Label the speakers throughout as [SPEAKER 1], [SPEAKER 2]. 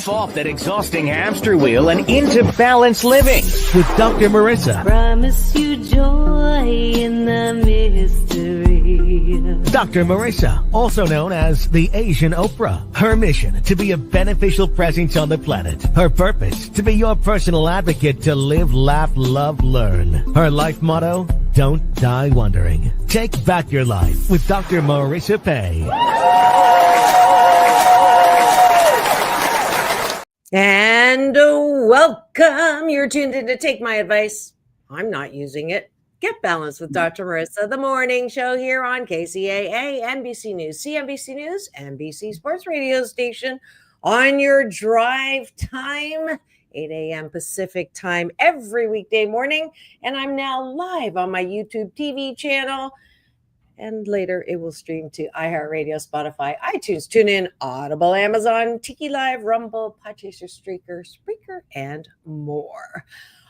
[SPEAKER 1] Get off that exhausting hamster wheel and into balanced living with Dr. Marissa.
[SPEAKER 2] Promise you joy in the mystery.
[SPEAKER 1] Dr. Marissa, also known as the Asian Oprah. Her mission, to be a beneficial presence on the planet. Her purpose, to be your personal advocate to live, laugh, love, learn. Her life motto, don't die wondering. Take back your life with Dr. Marissa Pay.
[SPEAKER 3] And welcome. You're tuned in to Take My Advice. I'm not using it. Get Balanced with Dr. Marissa, the morning show here on KCAA, NBC News, CNBC News, NBC Sports Radio Station on your drive time, 8 a.m. Pacific time every weekday morning. And I'm now live on my YouTube TV channel. And later it will stream to iHeartRadio, Spotify, iTunes, TuneIn, Audible, Amazon, Tiki Live, Rumble, Podchaser, Streaker, Spreaker, and more.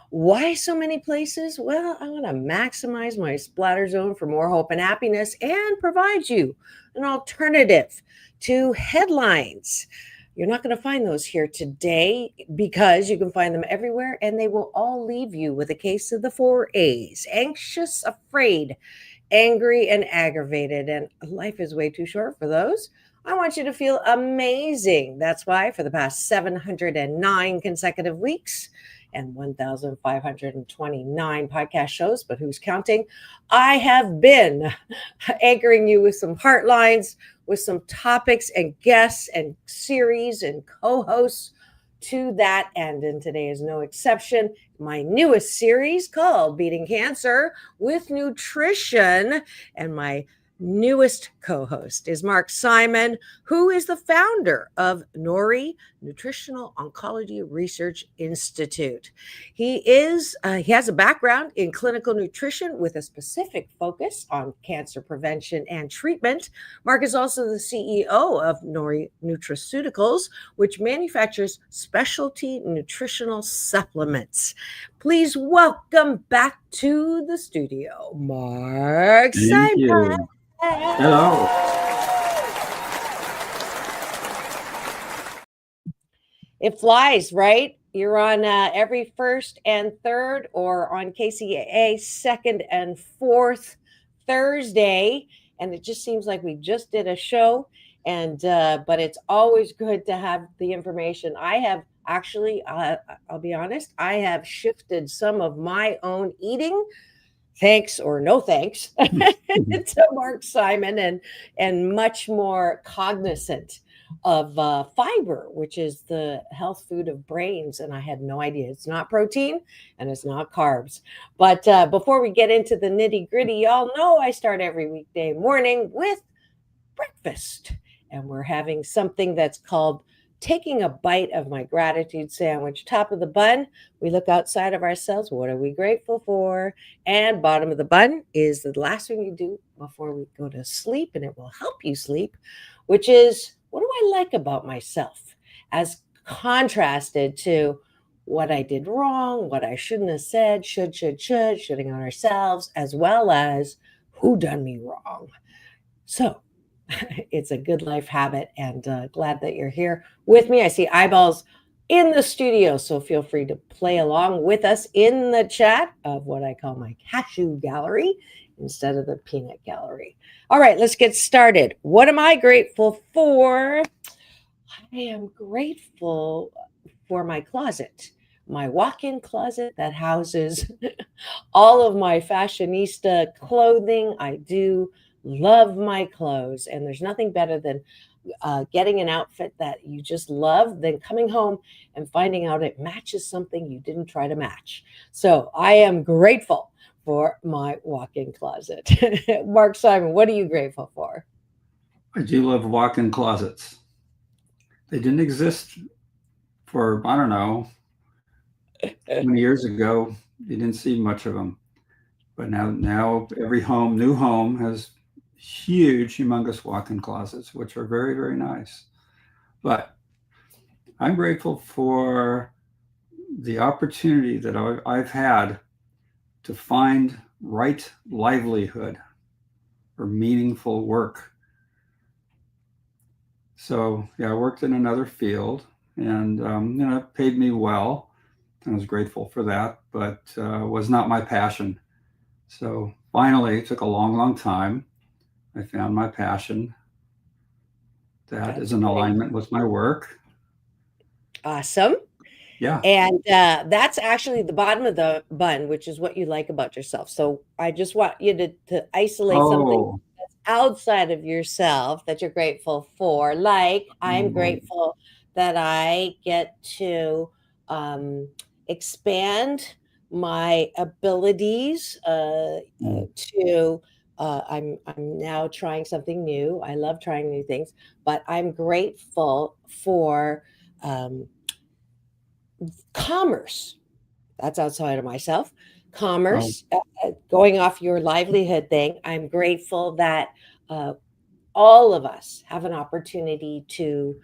[SPEAKER 3] Why so many places? Well, I want to maximize my splatter zone for more hope and happiness and provide you an alternative to headlines. You're not going to find those here today because you can find them everywhere, and they will all leave you with a case of the 4 A's: anxious, afraid, angry, and aggravated. And life is way too short for those. I want you to feel amazing. That's why for the past 709 consecutive weeks and 1,529 podcast shows, but who's counting, I have been anchoring you with some heartlines, with some topics and guests and series and co-hosts to that end. And today is no exception. My newest series called Beating Cancer with Nutrition. And my newest co-host is Mark Simon, who is the founder of NORI Nutritional Oncology Research Institute. He has a background in clinical nutrition with a specific focus on cancer prevention and treatment. Mark is also the CEO of NORI Nutraceuticals, which manufactures specialty nutritional supplements. Please welcome back to the studio, Mark Simon.
[SPEAKER 4] You. Hello.
[SPEAKER 3] It flies, right? You're on every first and third, or on KCAA second and fourth Thursday. And it just seems like we just did a show. And but it's always good to have the information. I have actually, I'll be honest, I have shifted some of my own eating, thanks or no thanks, to Mark Simon, and much more cognizant of fiber, which is the health food of brains. And I had no idea. It's not protein and it's not carbs. But before we get into the nitty gritty, y'all know I start every weekday morning with breakfast. And we're having something that's called taking a bite of my gratitude sandwich. Top of the bun, we look outside of ourselves. What are we grateful for? And bottom of the bun is the last thing you do before we go to sleep, and it will help you sleep, which is, what do I like about myself as contrasted to what I did wrong, what I shouldn't have said, shooting on ourselves, as well as who done me wrong. So it's a good life habit, and glad that you're here with me. I see eyeballs in the studio, so feel free to play along with us in the chat of what I call my cashew gallery instead of the peanut gallery. All right, let's get started. What am I grateful for? I am grateful for my closet, my walk-in closet that houses all of my fashionista clothing. I do love my clothes, and there's nothing better than getting an outfit that you just love than coming home and finding out it matches something you didn't try to match. So I am grateful for my walk-in closet. Mark Simon, what are you grateful for?
[SPEAKER 4] I do love walk-in closets. They didn't exist for, I don't know, 20 years ago. You didn't see much of them. But now every home, new home, has huge, humongous walk-in closets, which are very, very nice. But I'm grateful for the opportunity that I've had to find right livelihood or meaningful work. So yeah, I worked in another field, and it paid me well. I was grateful for that, but was not my passion. So finally, it took a long, long time. I found my passion that is
[SPEAKER 3] That's
[SPEAKER 4] in
[SPEAKER 3] great.
[SPEAKER 4] alignment with my work.
[SPEAKER 3] Awesome.
[SPEAKER 4] Yeah.
[SPEAKER 3] And that's actually the bottom of the bun, which is what you like about yourself. So I just want you to isolate something
[SPEAKER 4] Oh,
[SPEAKER 3] that's outside of yourself that you're grateful for. Like, I'm
[SPEAKER 4] oh,
[SPEAKER 3] grateful that I get to expand my abilities to. I'm now trying something new. I love trying new things, but I'm grateful for commerce. That's outside of myself.
[SPEAKER 4] oh,
[SPEAKER 3] Commerce, going off your livelihood thing, I'm grateful that uh, all of us have an opportunity to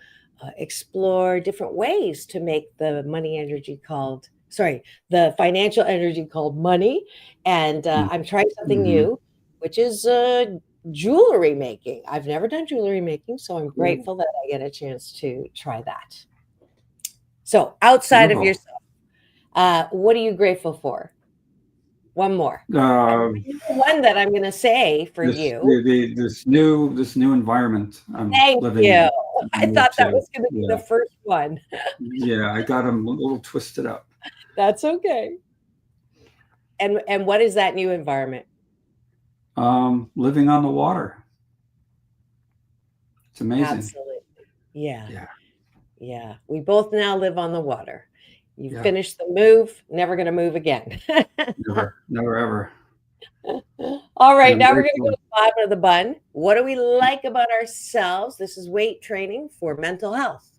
[SPEAKER 3] explore different ways to make the money energy called, sorry, the financial energy called money. And I'm trying something
[SPEAKER 4] mm-hmm.
[SPEAKER 3] new, which is jewelry making. I've never done jewelry making, so I'm grateful that I get a chance to try that. So outside of
[SPEAKER 4] Beautiful.
[SPEAKER 3] yourself, what are you grateful for? One more. I
[SPEAKER 4] Uh,
[SPEAKER 3] know one that I'm going to say for
[SPEAKER 4] this
[SPEAKER 3] you.
[SPEAKER 4] this new environment I'm
[SPEAKER 3] Thank
[SPEAKER 4] living
[SPEAKER 3] you.
[SPEAKER 4] in.
[SPEAKER 3] I
[SPEAKER 4] I moved
[SPEAKER 3] thought that
[SPEAKER 4] to.
[SPEAKER 3] was going to be the
[SPEAKER 4] Yeah,
[SPEAKER 3] first one.
[SPEAKER 4] yeah. I got them a little twisted up.
[SPEAKER 3] That's okay. And what is that new environment?
[SPEAKER 4] Living on the water. It's amazing.
[SPEAKER 3] Absolutely. Yeah.
[SPEAKER 4] Yeah,
[SPEAKER 3] Yeah. We both now live on the water. You
[SPEAKER 4] yeah.
[SPEAKER 3] finished the move, never going to move again.
[SPEAKER 4] Never, never, ever.
[SPEAKER 3] All
[SPEAKER 4] And
[SPEAKER 3] right,
[SPEAKER 4] I'm
[SPEAKER 3] now we're going to go
[SPEAKER 4] grateful.
[SPEAKER 3] to the bottom of the bun. What do we like about ourselves? This is weight training for mental health.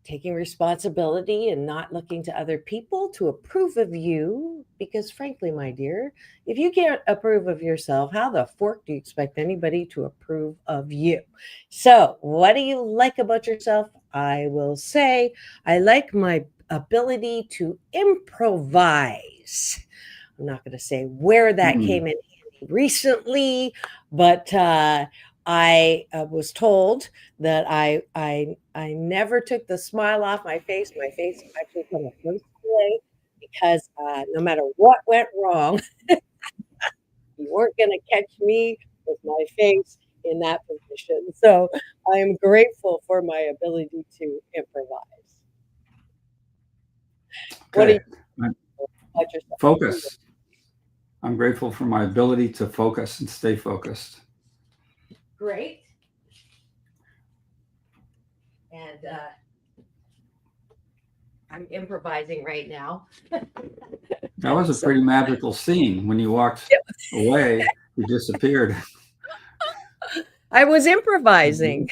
[SPEAKER 3] Taking responsibility and not looking to other people to approve of you. Because, frankly, my dear, if you can't approve of yourself, how the fork do you expect anybody to approve of you? So, what do you like about yourself? I will say, I like my ability to improvise. I'm not going to say where that
[SPEAKER 4] Mm.
[SPEAKER 3] came in handy recently, but I was told that I never took the smile off my face. My face actually kind of hurts today because no matter what went wrong, you weren't going to catch me with my face in that position. So I am grateful for my ability to improvise. What do you
[SPEAKER 4] Okay. I'm-
[SPEAKER 3] think about yourself?
[SPEAKER 4] Focus. I'm grateful for my ability to focus and stay focused.
[SPEAKER 3] Great. And I'm improvising right now.
[SPEAKER 4] That was a
[SPEAKER 3] So
[SPEAKER 4] pretty magical scene. When you walked away, you disappeared.
[SPEAKER 3] I was improvising.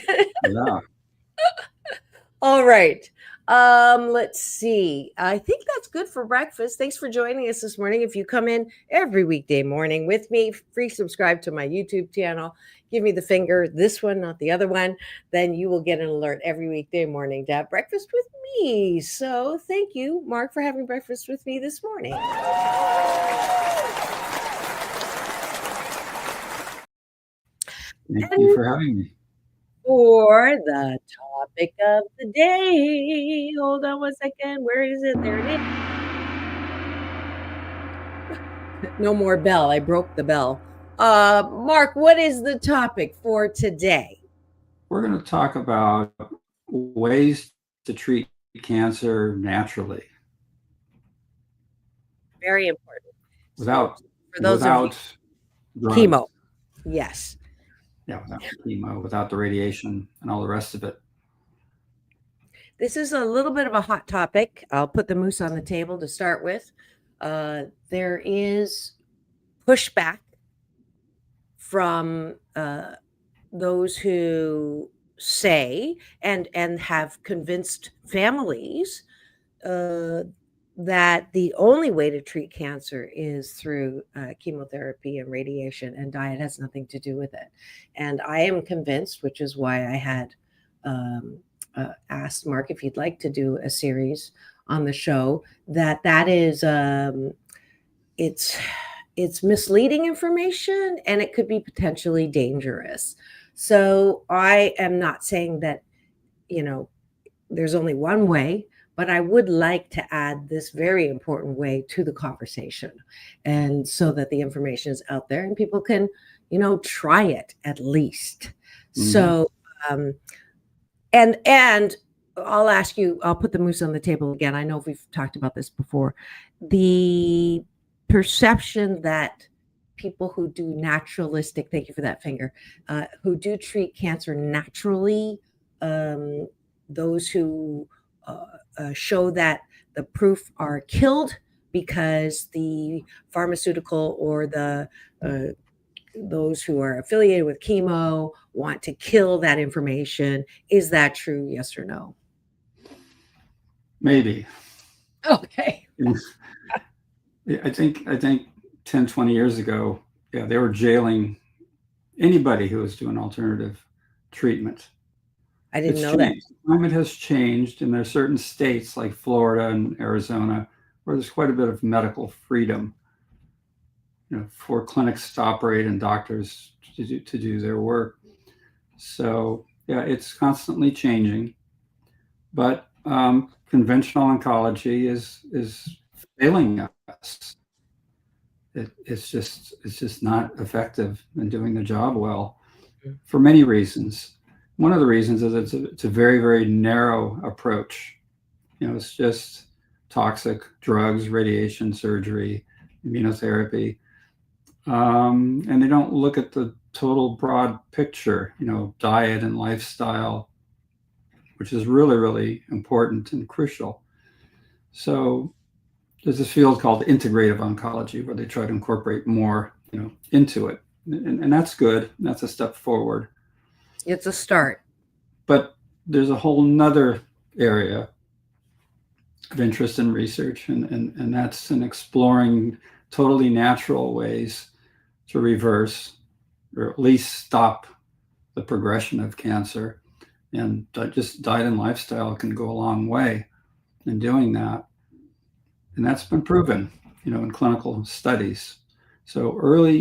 [SPEAKER 4] Yeah.
[SPEAKER 3] All right. Let's see. I think that's good for breakfast. Thanks for joining us this morning. If you come in every weekday morning with me, free subscribe to my YouTube channel, give me the finger, this one, not the other one, then you will get an alert every weekday morning to have breakfast with me. So thank you, Mark, for having breakfast with me this morning.
[SPEAKER 4] Thank you
[SPEAKER 3] And
[SPEAKER 4] for having me.
[SPEAKER 3] for the topic of the day, hold on one second. Where is it? There it is. No more bell. I broke the bell. Mark, what is the topic for today?
[SPEAKER 4] We're going to talk about ways to treat cancer naturally
[SPEAKER 3] Very important. So,
[SPEAKER 4] without
[SPEAKER 3] for those of you,
[SPEAKER 4] without drugs.
[SPEAKER 3] chemo. Yes.
[SPEAKER 4] Yeah, without chemo, without the radiation and all the rest of it.
[SPEAKER 3] This is a little bit of a hot topic. I'll put the moose on the table to start with. There is pushback from those who say and have convinced families uh, that the only way to treat cancer is through chemotherapy and radiation, and diet has nothing to do with it. And I am convinced, which is why I had asked Mark if he'd like to do a series on the show, that is it's misleading information and it could be potentially dangerous. So I am not saying that, you know, there's only one way, but I would like to add this very important way to the conversation, and so that the information is out there and people can, try it at least. So, and I'll ask you, I'll put the moose on the table again. I know we've talked about this before. The perception that people who do naturalistic, thank you for that finger, who do treat cancer naturally, those who show that the proof are killed because the pharmaceutical or the those who are affiliated with chemo want to kill that information. Is that true? Yes or no?
[SPEAKER 4] Maybe.
[SPEAKER 3] Okay.
[SPEAKER 4] I think 10, 20 years ago, yeah, they were jailing anybody who was doing alternative treatment.
[SPEAKER 3] I didn't know that.
[SPEAKER 4] The climate has changed, and there are certain states like Florida and Arizona where there's quite a bit of medical freedom, for clinics to operate and doctors to do their work. So yeah, it's constantly changing, but conventional oncology is failing us. It's just not effective in doing the job well for many reasons. One of the reasons is it's a very, very narrow approach. It's just toxic drugs, radiation, surgery, immunotherapy, and they don't look at the total broad picture, diet and lifestyle, which is really, really important and crucial. So there's this field called integrative oncology where they try to incorporate more, into it. And that's good. That's a step forward.
[SPEAKER 3] It's a start.
[SPEAKER 4] But there's a whole nother area of interest in research, and that's in exploring totally natural ways to reverse or at least stop the progression of cancer. And just diet and lifestyle can go a long way in doing that. And that's been proven, in clinical studies. So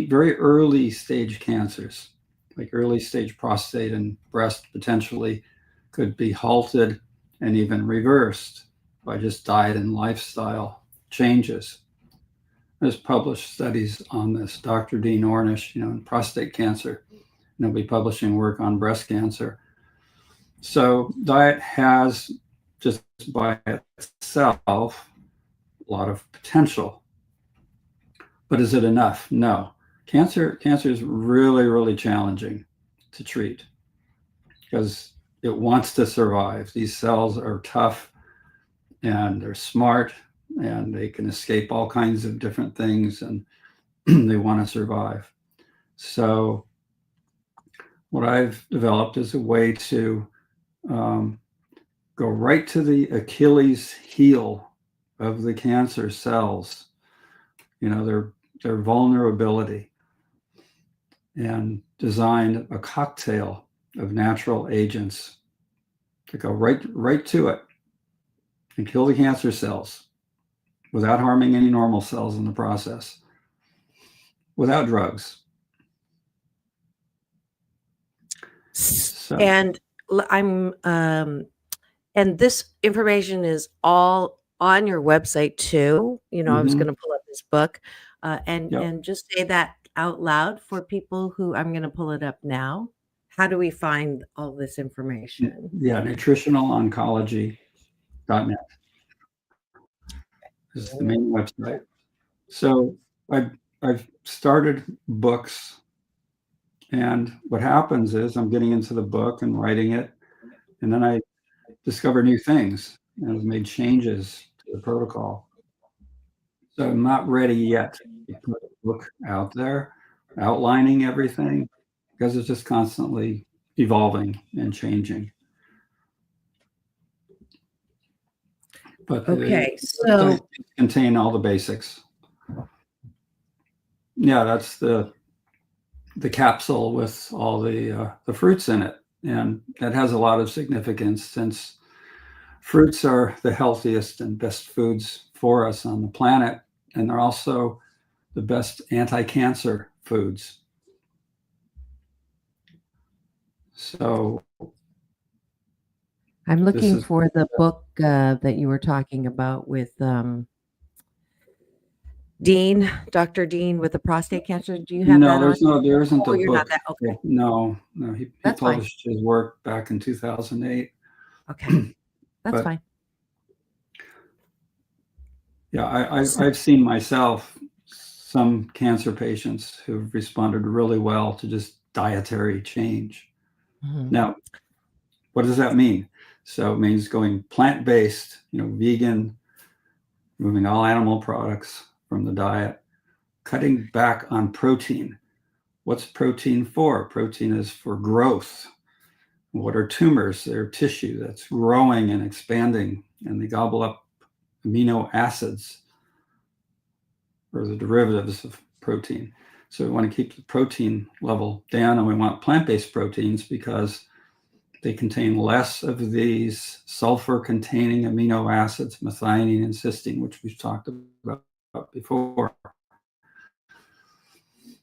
[SPEAKER 4] very early stage cancers, like early stage prostate and breast, potentially could be halted and even reversed by just diet and lifestyle changes. There's published studies on this. Dr. Dean Ornish, in prostate cancer, and he'll be publishing work on breast cancer. So diet has, just by itself, a lot of potential. But is it enough? No. Cancer is really, really challenging to treat because it wants to survive. These cells are tough and they're smart and they can escape all kinds of different things, and they want to survive. So what I've developed is a way to go right to the Achilles heel of the cancer cells, their vulnerability, and design a cocktail of natural agents to go right to it and kill the cancer cells without harming any normal cells in the process, without drugs. So.
[SPEAKER 3] And I'm and this information is all on your website too. I was going to pull up this book and just say that out loud for people who, I'm going to pull it up now. How do we find all this information?
[SPEAKER 1] Yeah, nutritionaloncology.net is the main website. So I've started books, and what happens is I'm getting into the book and writing it, and then I discover new things, and I've made changes to the protocol. So I'm not ready yet to put a book out there outlining everything, because it's just constantly evolving and changing. But
[SPEAKER 3] okay, so
[SPEAKER 1] contain all the basics. Yeah, that's the capsule with all the fruits in it, and that has a lot of significance since fruits are the healthiest and best foods for us on the planet, and they're also the best anti-cancer foods. So
[SPEAKER 5] I'm
[SPEAKER 4] This
[SPEAKER 5] looking
[SPEAKER 4] is
[SPEAKER 5] for the book that you were talking about with Dean, Dr. Dean with the prostate cancer. Do you have that on?
[SPEAKER 4] there isn't
[SPEAKER 5] Oh,
[SPEAKER 4] a
[SPEAKER 5] you're not
[SPEAKER 4] book.
[SPEAKER 5] that. Okay.
[SPEAKER 4] No, he
[SPEAKER 5] That's fine.
[SPEAKER 4] published his work back in 2008.
[SPEAKER 5] Okay. That's
[SPEAKER 4] But
[SPEAKER 5] fine.
[SPEAKER 4] yeah, I've seen myself some cancer patients who've responded really well to just dietary change.
[SPEAKER 5] Mhm.
[SPEAKER 4] Now, what does that mean? So it means going plant-based, vegan, removing all animal products from the diet, cutting back on protein. What's protein for? Protein is for growth. What are tumors? They're tissue that's growing and expanding, and they gobble up amino acids, or the derivatives of protein. So we want to keep the protein level down, and we want plant-based proteins because they contain less of these sulfur-containing amino acids, methionine and cysteine, which we've talked about before.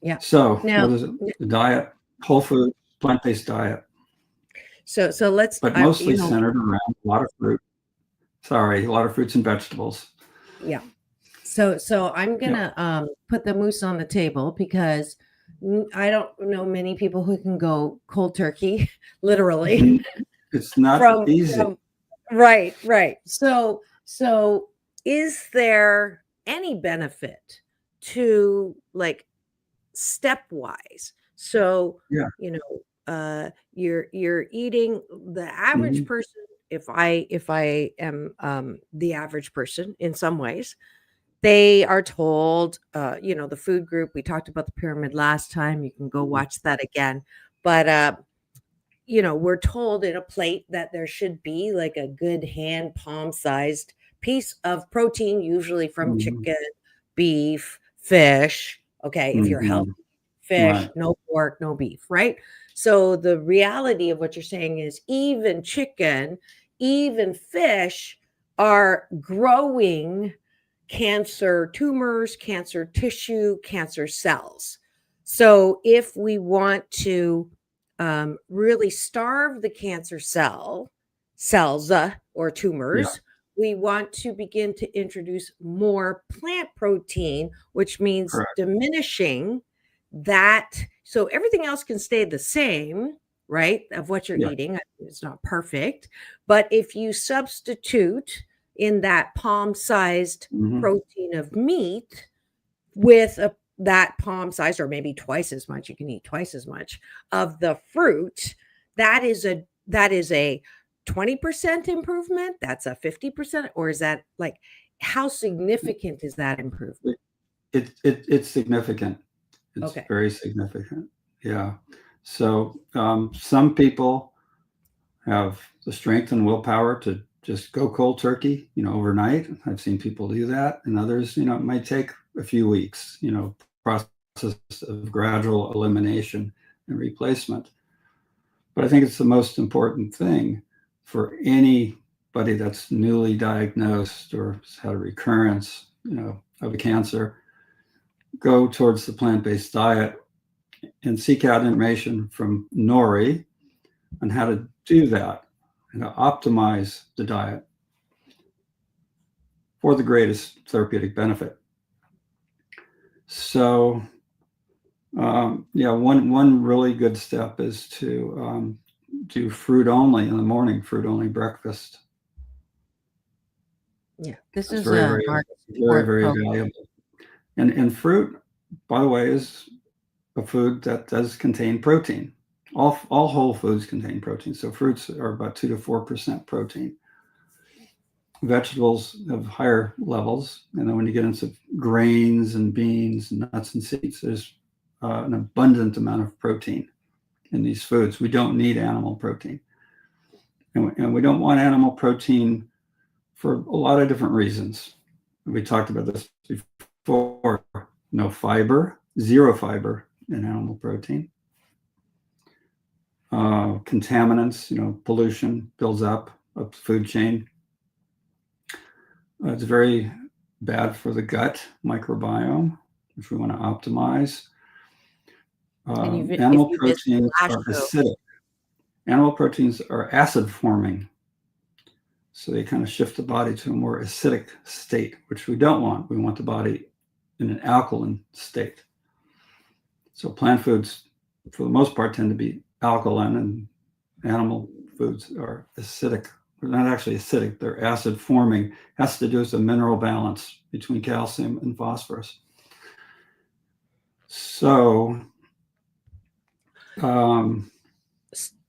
[SPEAKER 5] Yeah.
[SPEAKER 4] So
[SPEAKER 3] Now-
[SPEAKER 4] what is it? The diet, whole food, plant-based diet,
[SPEAKER 3] So let's,
[SPEAKER 4] but mostly centered around a lot of fruit. Sorry, a lot of fruits and vegetables.
[SPEAKER 3] yeah. So I'm gonna put the moose on the table because I don't know many people who can go cold turkey, literally.
[SPEAKER 4] It's not easy.
[SPEAKER 3] Right. So is there any benefit to like stepwise? So
[SPEAKER 4] Yeah.
[SPEAKER 3] you're eating the average person. If I am the average person in some ways, they are told, the food group, we talked about the pyramid last time. You can go watch that again. But, we're told in a plate that there should be like a good hand palm sized piece of protein, usually from chicken, beef, fish. Okay. If you're healthy, fish,
[SPEAKER 4] Right.
[SPEAKER 3] no pork, no beef, right? So the reality of what you're saying is even chicken, even fish are growing cancer tumors, cancer tissue, cancer cells. So if we want to really starve the cancer cells or tumors, we want to begin to introduce more plant protein, which means
[SPEAKER 4] Correct.
[SPEAKER 3] diminishing that. So everything else can stay the same, right? Of what you're eating. It's not perfect. But if you substitute in that palm-sized protein of meat with that palm-sized, or maybe twice as much, you can eat twice as much of the fruit, that is a 20% improvement. That's a 50%, or is that like, how significant is that improvement?
[SPEAKER 4] It's significant. It's
[SPEAKER 3] Okay.
[SPEAKER 4] very significant. Yeah. So some people have the strength and willpower to just go cold turkey, overnight. I've seen people do that, and others, it might take a few weeks, process of gradual elimination and replacement. But I think it's the most important thing for anybody that's newly diagnosed or has had a recurrence, of a cancer. Go towards the plant-based diet and seek out information from NORI on how to do that and to optimize the diet for the greatest therapeutic benefit. So, one really good step is to do fruit only in the morning, fruit only breakfast.
[SPEAKER 5] Yeah, this
[SPEAKER 4] It's
[SPEAKER 5] is
[SPEAKER 4] very valuable. And fruit, by the way, is a food that does contain protein. All whole foods contain protein. So fruits are about 2 to 4% protein. Vegetables have higher levels. And then when you get into grains and beans and nuts and seeds, there's an abundant amount of protein in these foods. We don't need animal protein. And we don't want animal protein for a lot of different reasons. We talked about this before. No fiber, zero fiber in animal protein. Contaminants, pollution builds up the food chain. It's very bad for the gut microbiome, which we want to optimize. Animal proteins are acidic. Animal proteins are acid forming. So they kind of shift the body to a more acidic state, which we don't want. We want the body in an alkaline state. So plant foods, for the most part, tend to be alkaline, and animal foods are acidic. They're not actually acidic, they're acid forming. Has to do with the mineral balance between calcium and phosphorus. So,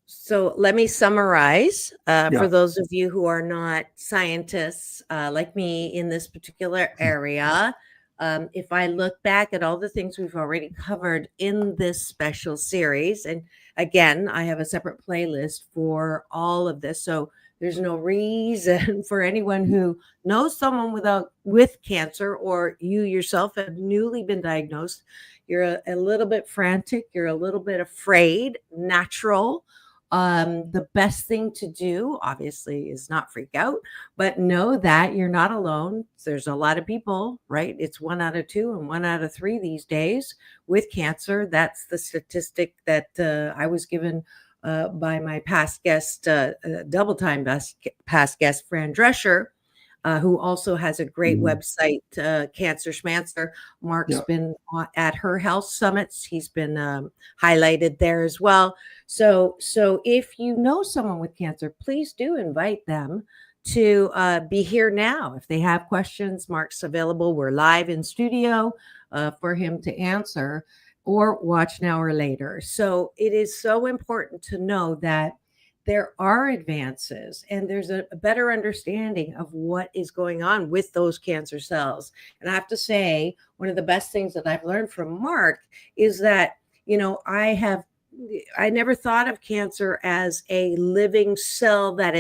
[SPEAKER 3] so let me summarize
[SPEAKER 4] Yeah.
[SPEAKER 3] for those of you who are not scientists like me in this particular area. If I look back at all the things we've already covered in this special series, and again, I have a separate playlist for all of this. So there's no reason for anyone who knows someone with cancer, or you yourself have newly been diagnosed. You're a little bit frantic. You're a little bit afraid. Natural. The best thing to do, obviously, is not freak out, but know that you're not alone. There's a lot of people, right? It's 1 out of 2 and 1 out of 3 these days with cancer. That's the statistic that I was given by my past guest, double time past guest, Fran Drescher, who also has a great website, Cancer Schmancer. Mark's been at her health summits. He's been highlighted there as well. So if you know someone with cancer, please do invite them to be here now. If they have questions, Mark's available. We're live in studio for him to answer, or watch now or later. So it is so important to know that there are advances and there's a better understanding of what is going on with those cancer cells. And I have to say, one of the best things that I've learned from Mark is that, I never thought of cancer as a living cell that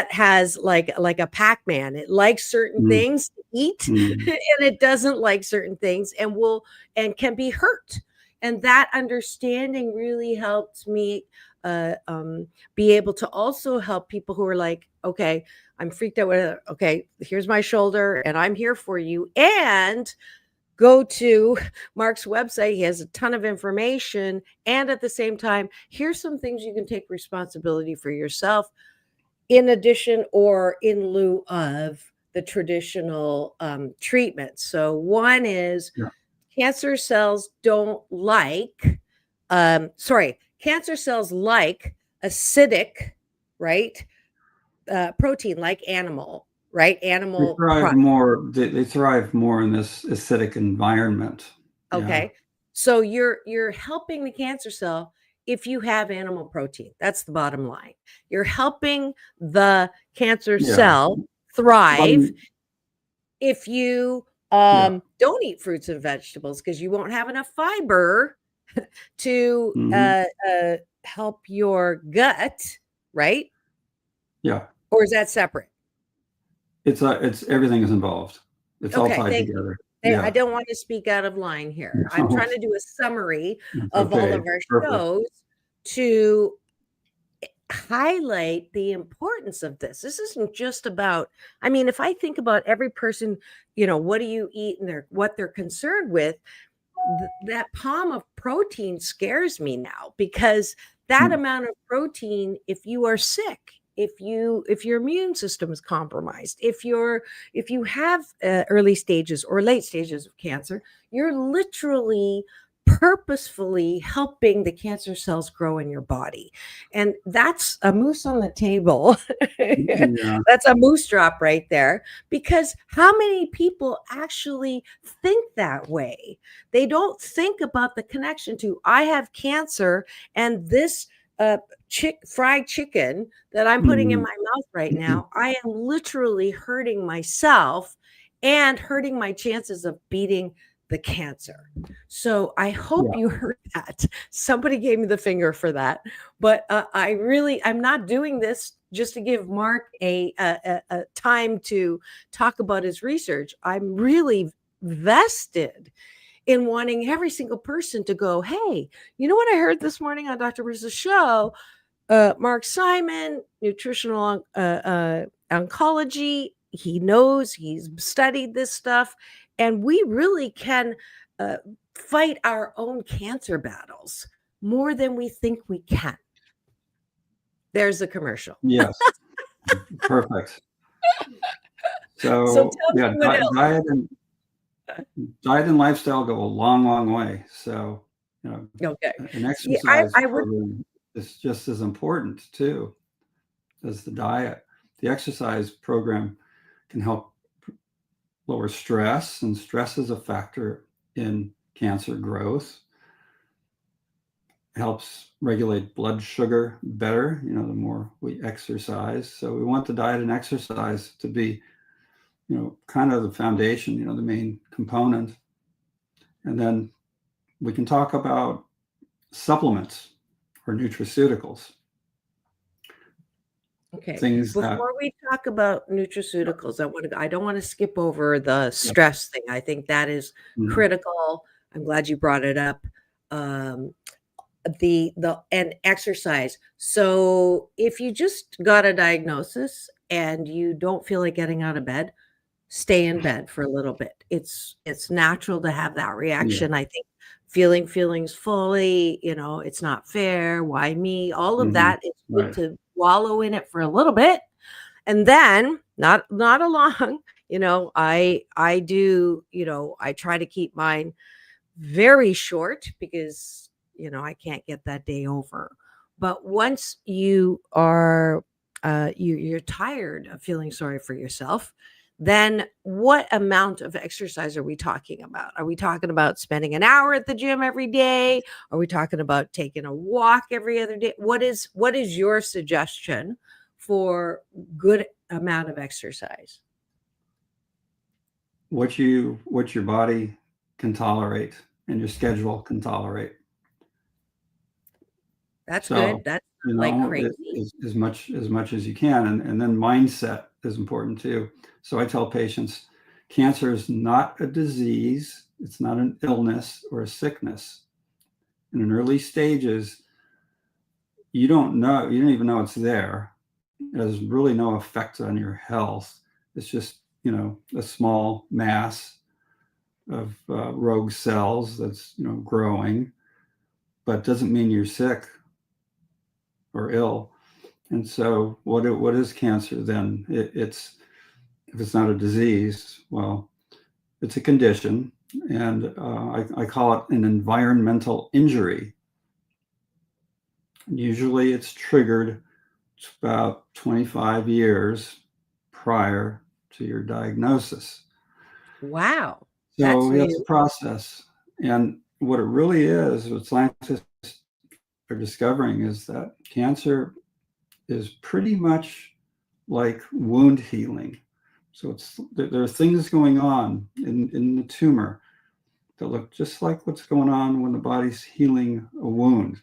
[SPEAKER 3] has like a Pac-Man. It likes certain things to eat and it doesn't like certain things and can be hurt. And that understanding really helped me be able to also help people who are like, okay, I'm freaked out. Okay, here's my shoulder and I'm here for you. And go to Mark's website. He has a ton of information. And at the same time, here's some things you can take responsibility for yourself in addition or in lieu of the traditional treatments. So one is cancer cells don't like, cancer cells like acidic, right? Protein, like animal, right? Animal.
[SPEAKER 4] They thrive more in this acidic environment.
[SPEAKER 3] Okay. Yeah. So you're helping the cancer cell if you have animal protein. That's the bottom line. You're helping the cancer cell thrive if you don't eat fruits and vegetables, because you won't have enough fiber to help your gut, right?
[SPEAKER 4] Yeah.
[SPEAKER 3] Or is that separate?
[SPEAKER 4] It's everything is involved. It's all tied together.
[SPEAKER 3] I don't want to speak out of line here. I'm trying to do a summary of all of our shows to highlight the importance of this. This isn't just about, if I think about every person, what do you eat and what they're concerned with, that palm of protein scares me now, because that amount of protein, if you are sick, if your immune system is compromised, if you have early stages or late stages of cancer, you're literally purposefully helping the cancer cells grow in your body. And that's a moose on the table. That's a moose drop right there, because how many people actually think that way? They don't think about the connection to, I have cancer, and this fried chicken that I'm putting in my mouth right now, I am literally hurting myself and hurting my chances of beating the cancer. So I hope you heard that. Somebody gave me the finger for that. But I'm not doing this just to give Mark a time to talk about his research. I'm really vested in wanting every single person to go, hey, you know what I heard this morning on Dr. Marissa's show? Mark Simon, Nutritional Oncology. He knows, he's studied this stuff, and we really can fight our own cancer battles more than we think we can. There's a commercial.
[SPEAKER 4] Yes. Perfect.
[SPEAKER 3] So
[SPEAKER 4] So
[SPEAKER 3] tell me
[SPEAKER 4] yeah,
[SPEAKER 3] what else.
[SPEAKER 4] diet and lifestyle go a long, long way. So,
[SPEAKER 3] Okay.
[SPEAKER 4] an
[SPEAKER 3] See,
[SPEAKER 4] exercise
[SPEAKER 3] I would.
[SPEAKER 4] program is just as important too as the diet. The exercise program can help lower stress, and stress is a factor in cancer growth. Helps regulate blood sugar better, the more we exercise. So we want the diet and exercise to be, kind of the foundation, the main component. And then we can talk about supplements or nutraceuticals.
[SPEAKER 3] Okay.
[SPEAKER 4] Things that,
[SPEAKER 3] Before we talk about nutraceuticals, I don't want to skip over the stress thing. I think that is critical. I'm glad you brought it up. And exercise. So if you just got a diagnosis and you don't feel like getting out of bed, stay in bed for a little bit. It's natural to have that reaction. I think feeling feelings fully, it's not fair. Why me? All of that is good to wallow in it for a little bit. And then not along, I do, I try to keep mine very short because, I can't get that day over. But once you are, you're tired of feeling sorry for yourself, then what amount of exercise are we talking about? Are we talking about spending an hour at the gym every day? Are we talking about taking a walk every other day? What is your suggestion for good amount of exercise?
[SPEAKER 4] what your body can tolerate and your schedule can tolerate.
[SPEAKER 3] That's good. That's like crazy.
[SPEAKER 4] As much as you can. And then mindset is important too. So I tell patients, cancer is not a disease. It's not an illness or a sickness. In early stages, you don't even know it's there. It has really no effect on your health. It's just, a small mass of rogue cells that's, growing, but doesn't mean you're sick or ill. And so what is cancer then? It's, if it's not a disease, well, it's a condition. And I call it an environmental injury. Usually it's triggered about 25 years prior to your diagnosis.
[SPEAKER 3] Wow.
[SPEAKER 4] So that's a process. And what it really is, what scientists are discovering is that cancer is pretty much like wound healing. So there are things going on in the tumor that look just like what's going on when the body's healing a wound,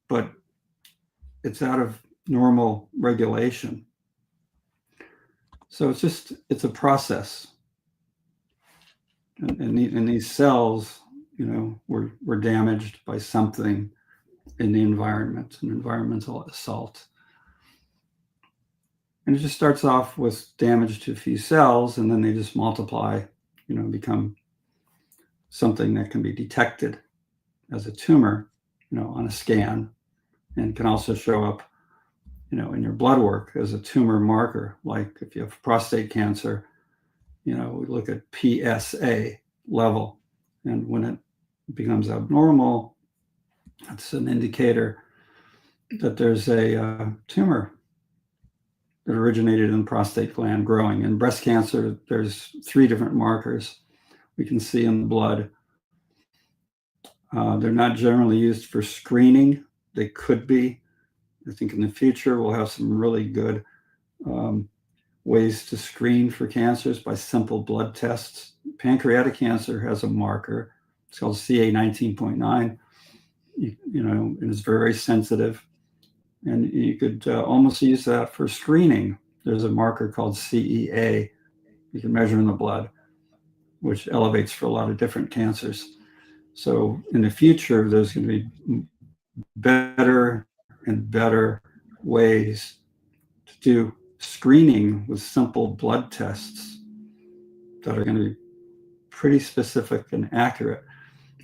[SPEAKER 4] but it's out of normal regulation. So it's a process. And these cells, were damaged by something in the environment, an environmental assault. And it just starts off with damage to a few cells, and then they just multiply, become something that can be detected as a tumor, on a scan, and can also show up, in your blood work as a tumor marker. Like if you have prostate cancer, we look at PSA level, and when it becomes abnormal, that's an indicator that there's a tumor that originated in the prostate gland growing. In breast cancer, there's 3 different markers we can see in the blood. They're not generally used for screening. They could be. I think in the future, we'll have some really good ways to screen for cancers by simple blood tests. Pancreatic cancer has a marker. It's called CA19.9, and it's very sensitive. And you could almost use that for screening. There's a marker called CEA you can measure in the blood, which elevates for a lot of different cancers. So in the future, there's going to be better and better ways to do screening with simple blood tests that are going to be pretty specific and accurate.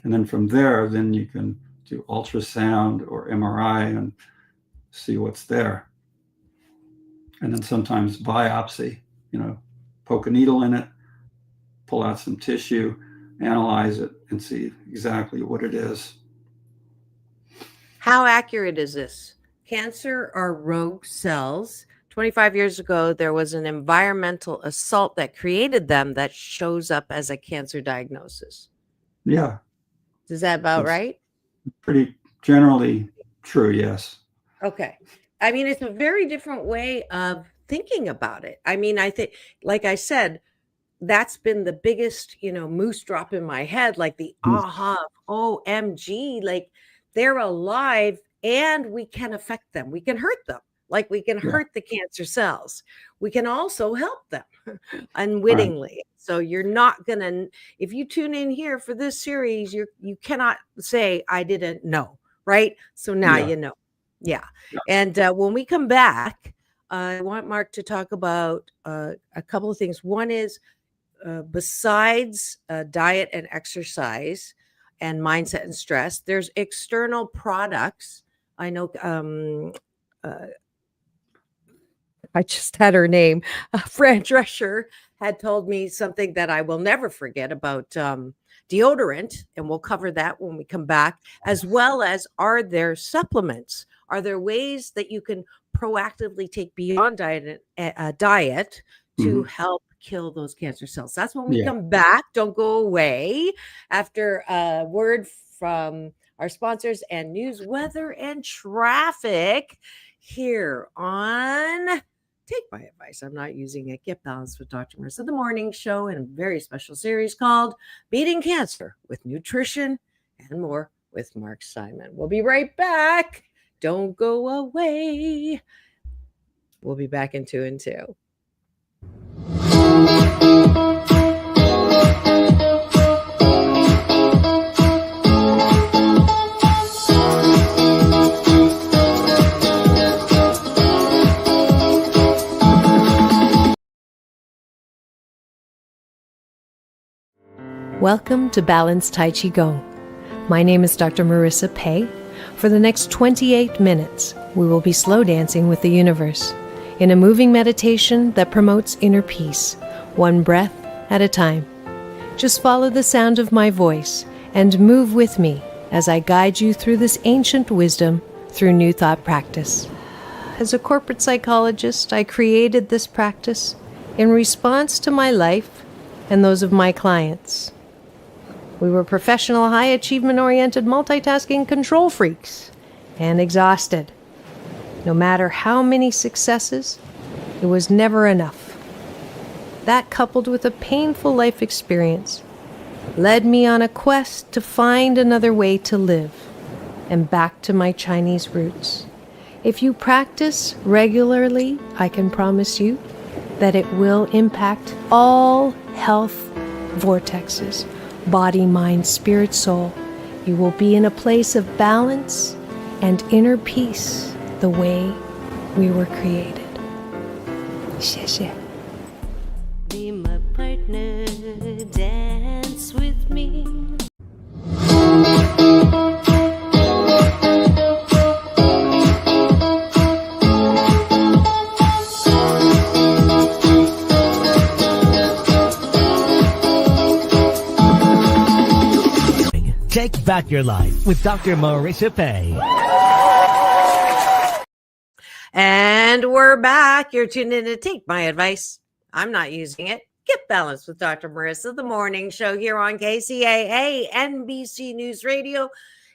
[SPEAKER 4] And then from there, then you can do ultrasound or MRI and see what's there. and then sometimes biopsy, poke a needle in it, pull out some tissue, analyze it, and see exactly what it is.
[SPEAKER 3] How accurate is this? Cancer are rogue cells. 25 years ago, there was an environmental assault that created them that shows up as a cancer diagnosis.
[SPEAKER 4] Yeah.
[SPEAKER 3] Is that about
[SPEAKER 4] It's
[SPEAKER 3] right?
[SPEAKER 4] pretty generally true, yes.
[SPEAKER 3] Okay. I mean, it's a very different way of thinking about it. I mean, I think, like I said, that's been the biggest, moose drop in my head, like the aha, OMG, like they're alive and we can affect them. We can hurt them. Like we can hurt the cancer cells. We can also help them unwittingly. Right. So you're not going to, if you tune in here for this series, you cannot say, I didn't know. Right. So now you know. Yeah. And when we come back, I want Mark to talk about a couple of things. One is, besides diet and exercise and mindset and stress, there's external products. I know I just had her name. Fran Drescher had told me something that I will never forget about deodorant, and we'll cover that when we come back, as well as, are there supplements? Are there ways that you can proactively take beyond diet to help kill those cancer cells? That's when we come back. Don't go away. After a word from our sponsors and news, weather, and traffic here on Take My Advice. I'm not using it. Get Balanced with Dr. Marissa, the morning show, in a very special series called Beating Cancer with Nutrition and More with Mark Simon. We'll be right back. Don't go away. We'll be back in 2 and 2.
[SPEAKER 6] Welcome to Balanced Tai Chi Gong. My name is Dr. Marissa Pei. For the next 28 minutes, we will be slow dancing with the universe in a moving meditation that promotes inner peace, one breath at a time. Just follow the sound of my voice and move with me as I guide you through this ancient wisdom through new thought practice. As a corporate psychologist, I created this practice in response to my life and those of my clients. We were professional, high achievement-oriented, multitasking control freaks and exhausted. No matter how many successes, it was never enough. That, coupled with a painful life experience, led me on a quest to find another way to live and back to my Chinese roots. If you practice regularly, I can promise you that it will impact all health vortexes. Body, mind, spirit, soul. You will be in a place of balance and inner peace the way we were created. 谢谢.
[SPEAKER 2] Be my partner, dance with me.
[SPEAKER 1] Take back your life with Dr. Marissa Pei.
[SPEAKER 3] And we're back. You're tuned in to Take My Advice. I'm not using it. Get Balanced with Dr. Marissa, the morning show here on KCAA, NBC News Radio,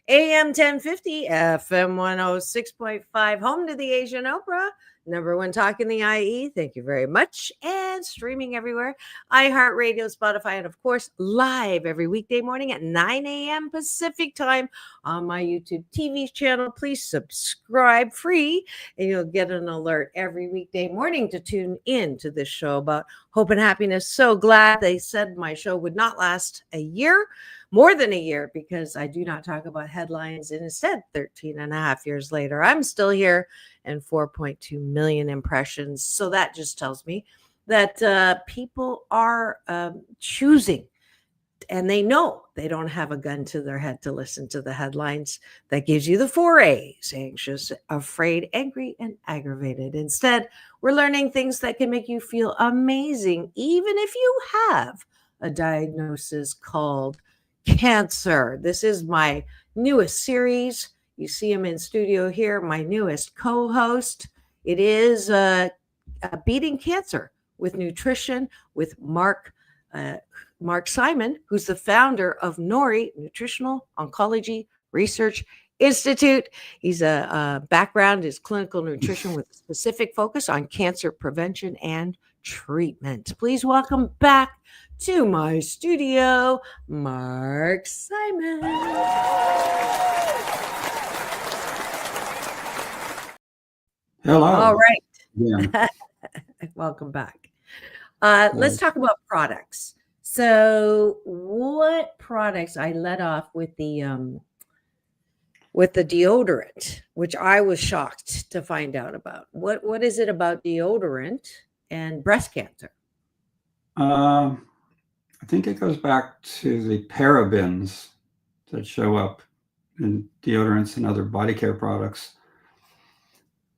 [SPEAKER 3] AM 1050, FM 106.5, home to the Asian Oprah, number one talk in the IE. Thank you very much. And streaming everywhere, iHeartRadio, Spotify, and of course, live every weekday morning at 9 a.m. Pacific time on my YouTube TV channel. Please subscribe free, and you'll get an alert every weekday morning to tune in to this show about hope and happiness. So glad they said my show would not last a year, more than a year, because I do not talk about headlines. And instead, 13 and a half years later, I'm still here and 4.2 million impressions. So that just tells me that people are choosing and they know they don't have a gun to their head to listen to the headlines that gives you the 4 A's: anxious, afraid, angry, and aggravated. Instead, we're learning things that can make you feel amazing, even if you have a diagnosis called cancer. This is my newest series. You see him in studio here, my newest co-host. It is Beating Cancer with Nutrition with Mark Simon, who's the founder of NORI Nutritional Oncology Research Institute. He's a background is clinical nutrition with a specific focus on cancer prevention and treatment. Please welcome back to my studio, Mark Simon.
[SPEAKER 4] Hello.
[SPEAKER 3] All right.
[SPEAKER 4] Yeah.
[SPEAKER 3] Welcome back. Let's talk about products. So, what products? I led off with the deodorant, which I was shocked to find out about. What is it about deodorant and breast cancer?
[SPEAKER 4] I think it goes back to the parabens that show up in deodorants and other body care products.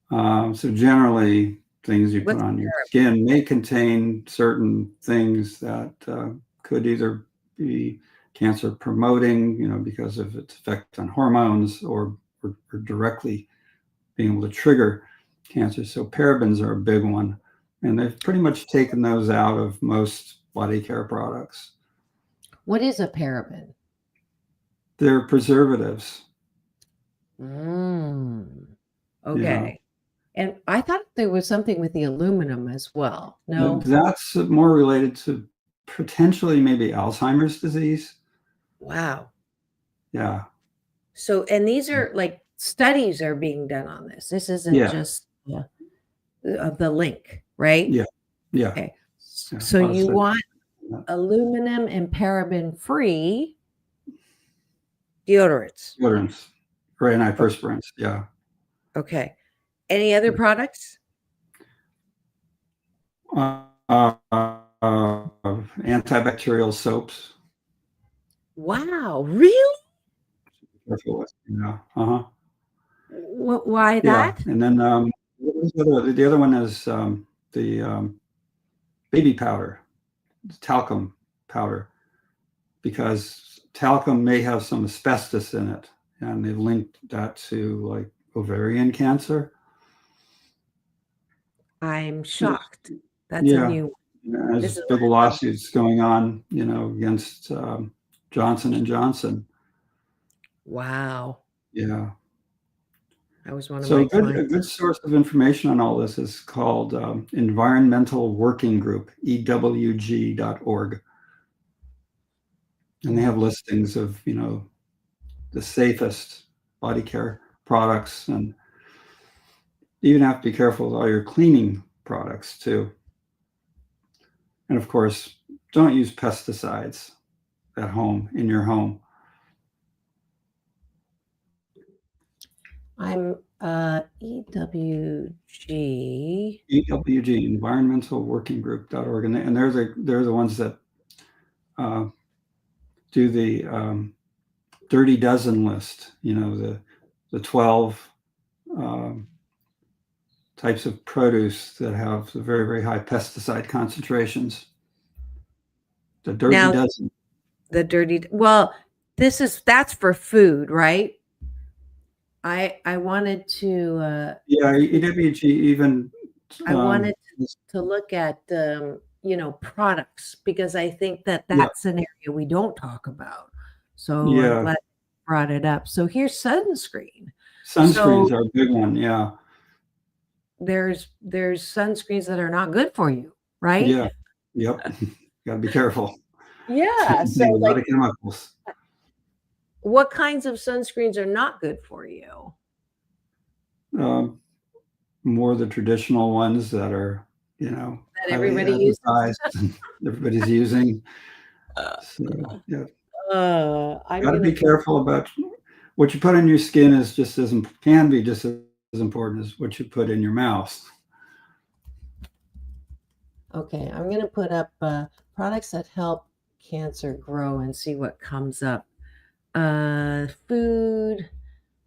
[SPEAKER 4] So generally, things you put on your skin may contain certain things that could either be cancer promoting, because of its effect on hormones, or directly being able to trigger cancer. So parabens are a big one, and they've pretty much taken those out of most body care products.
[SPEAKER 3] What is a paraben?
[SPEAKER 4] They're preservatives.
[SPEAKER 3] Okay.
[SPEAKER 4] Yeah.
[SPEAKER 3] And I thought there was something with the aluminum as well. No,
[SPEAKER 4] That's more related to potentially maybe Alzheimer's disease.
[SPEAKER 3] Wow.
[SPEAKER 4] Yeah.
[SPEAKER 3] So, and these are like studies are being done on this. This isn't just the link, right?
[SPEAKER 4] Yeah. Yeah.
[SPEAKER 3] Okay.
[SPEAKER 4] Yeah.
[SPEAKER 3] So you want aluminum and paraben free deodorants.
[SPEAKER 4] Deodorants, or antiperspirants. Yeah.
[SPEAKER 3] Okay. Any other products?
[SPEAKER 4] Antibacterial soaps.
[SPEAKER 3] Wow, really?
[SPEAKER 4] Yeah.
[SPEAKER 3] Why that?
[SPEAKER 4] Yeah. And then the other one is the baby powder, talcum powder, because talcum may have some asbestos in it, and they've linked that to like ovarian cancer.
[SPEAKER 3] I'm shocked. That's a new
[SPEAKER 4] one. There's big lawsuits going on, against Johnson & Johnson.
[SPEAKER 3] Wow.
[SPEAKER 4] Yeah.
[SPEAKER 3] That was one of
[SPEAKER 4] So
[SPEAKER 3] my clients.
[SPEAKER 4] a good source of information on all this is called Environmental Working Group, EWG.org. And they have listings of, the safest body care products, and you even have to be careful with all your cleaning products too. And of course, don't use pesticides at home, in your home.
[SPEAKER 3] I'm EWG.
[SPEAKER 4] EWG, environmentalworkinggroup.org, and they're the ones that do the Dirty Dozen list. The 12 types of produce that have very, very high pesticide concentrations. The Dirty Dozen.
[SPEAKER 3] The dirty. Well, that's for food, right? I wanted to.
[SPEAKER 4] EWG even.
[SPEAKER 3] I wanted to look at products, because I think that's an area we don't talk about. So I'm glad you brought it up. So here's sunscreen.
[SPEAKER 4] Sunscreens are a big one. Yeah.
[SPEAKER 3] There's sunscreens that are not good for you, right?
[SPEAKER 4] Yeah. Yep. Got to be careful.
[SPEAKER 3] Yeah. So
[SPEAKER 4] a lot of chemicals.
[SPEAKER 3] What kinds of sunscreens are not good for you?
[SPEAKER 4] More the traditional ones that are,
[SPEAKER 3] that everybody uses.
[SPEAKER 4] Everybody's using. So, yeah. Got to be careful about what you put on your skin. Is can be just as important as what you put in your mouth.
[SPEAKER 3] Okay, I'm going to put up products that help
[SPEAKER 5] cancer grow and see what comes up. Food.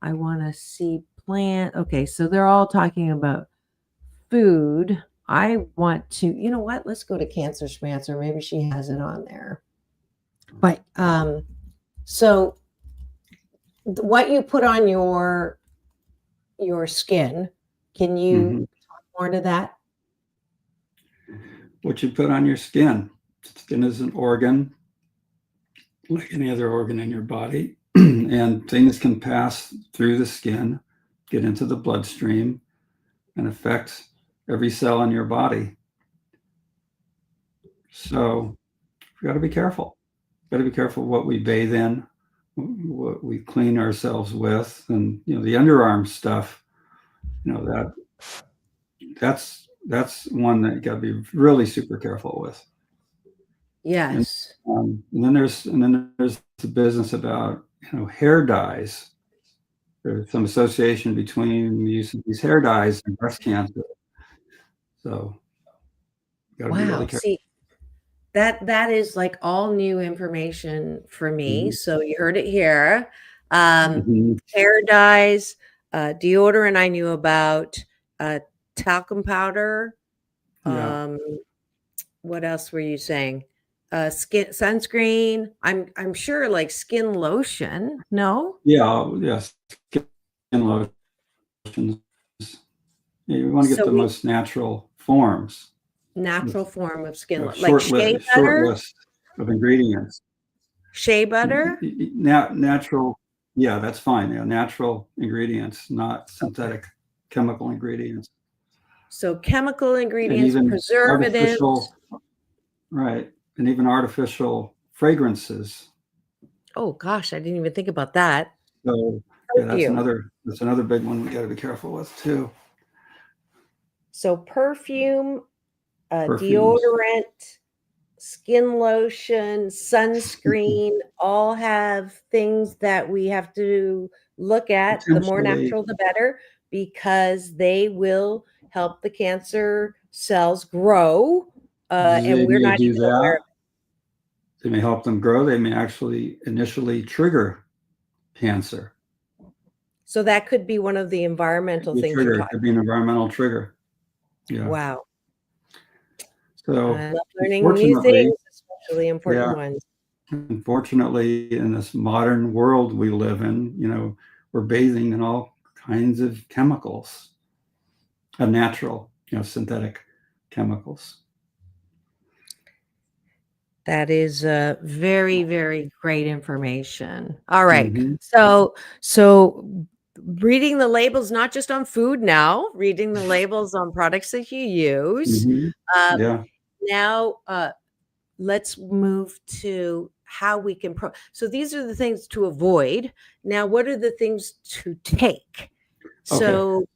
[SPEAKER 5] I want to see plant. Okay, so they're all talking about food. I want to, you know what? Let's go to Cancer Schmancer. Maybe she has it on there. But so what you put on your skin, can you talk more to that?
[SPEAKER 4] What you put on your skin. Skin is an organ, like any other organ in your body, and things can pass through the skin, get into the bloodstream, and affect every cell in your body. So we got to be careful. Got to be careful what we bathe in, what we clean ourselves with, and the underarm stuff. That's one that you got to be really super careful with.
[SPEAKER 5] Yes.
[SPEAKER 4] And then there's the business about hair dyes. There's some association between the use of these hair dyes and breast cancer. So you got to be really careful.
[SPEAKER 5] See, that is like all new information for me. So you heard it here. Hair dyes, deodorant I knew about, talcum powder.
[SPEAKER 4] Yeah.
[SPEAKER 5] What else were you saying? Skin sunscreen. I'm sure like skin lotion. No?
[SPEAKER 4] Yeah, skin lotions. You want to get the most natural forms.
[SPEAKER 5] Natural form of skin,
[SPEAKER 4] like shea butter. Short list of ingredients.
[SPEAKER 5] Shea butter.
[SPEAKER 4] Natural. Yeah, that's fine. Yeah, natural ingredients, not synthetic chemical ingredients.
[SPEAKER 5] So chemical ingredients, preservatives.
[SPEAKER 4] Right. And even artificial fragrances.
[SPEAKER 5] Oh gosh, I didn't even think about that.
[SPEAKER 4] So yeah, that's another big one we got to be careful with too.
[SPEAKER 5] So perfume, deodorant, skin lotion, sunscreen, all have things that we have to look at. The more natural, the better, because they will help the cancer cells grow. And we're not even aware of it.
[SPEAKER 4] They may help them grow. They may actually initially trigger cancer.
[SPEAKER 5] So that could be one of the environmental things.
[SPEAKER 4] It could be an environmental trigger. Yeah.
[SPEAKER 5] Wow.
[SPEAKER 4] So
[SPEAKER 5] I love learning new things, especially important ones.
[SPEAKER 4] Unfortunately, in this modern world we live in, we're bathing in all kinds of chemicals, unnatural, synthetic chemicals.
[SPEAKER 5] That is very, very great information. All right. So reading the labels, not just on food now, reading the labels on products that you use. Now, let's move to how we can so these are the things to avoid. Now, what are the things to take? So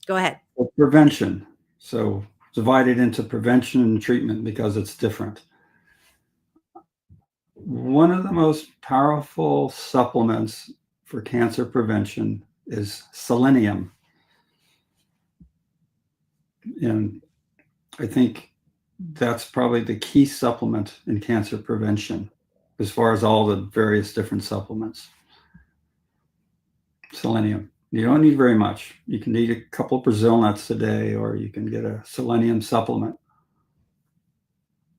[SPEAKER 5] go ahead.
[SPEAKER 4] Well, prevention. So divided into prevention and treatment because it's different. One of the most powerful supplements for cancer prevention is selenium. And I think that's probably the key supplement in cancer prevention as far as all the various different supplements. Selenium. You don't need very much. You can eat a couple of Brazil nuts a day, or you can get a selenium supplement.